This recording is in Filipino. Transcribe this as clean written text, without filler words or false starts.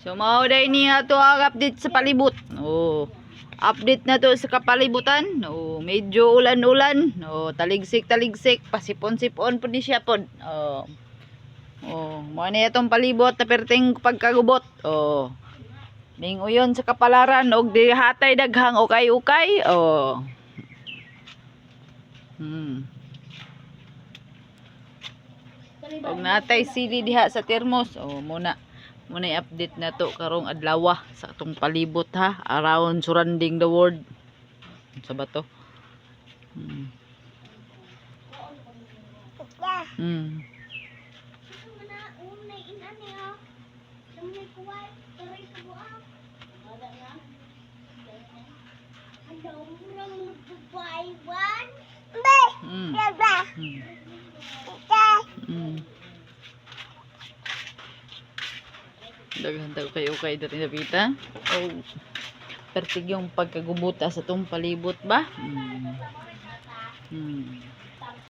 So mao day niya to ang update sa palibot. Oh. Update na to sa kapalibutan. Oh, medyo ulan-ulan. Oh, taligsik-taligsik, pasipon-sipon pud ni siya pod. Oh. Oh, mo ni atong palibot na perting pagkagubot. Oh. Minguyon sa kapalaran og di hatay daghang ukay-ukay. Oh. Og natay sili diha sa termos. Oh, muna i-update na to karong adlaw sa atong palibot ha, around surrounding the world. Sa bato. Daghan daw kayo kay dati napita. Oh, pertig yung pagkagubuta sa tong palibot ba?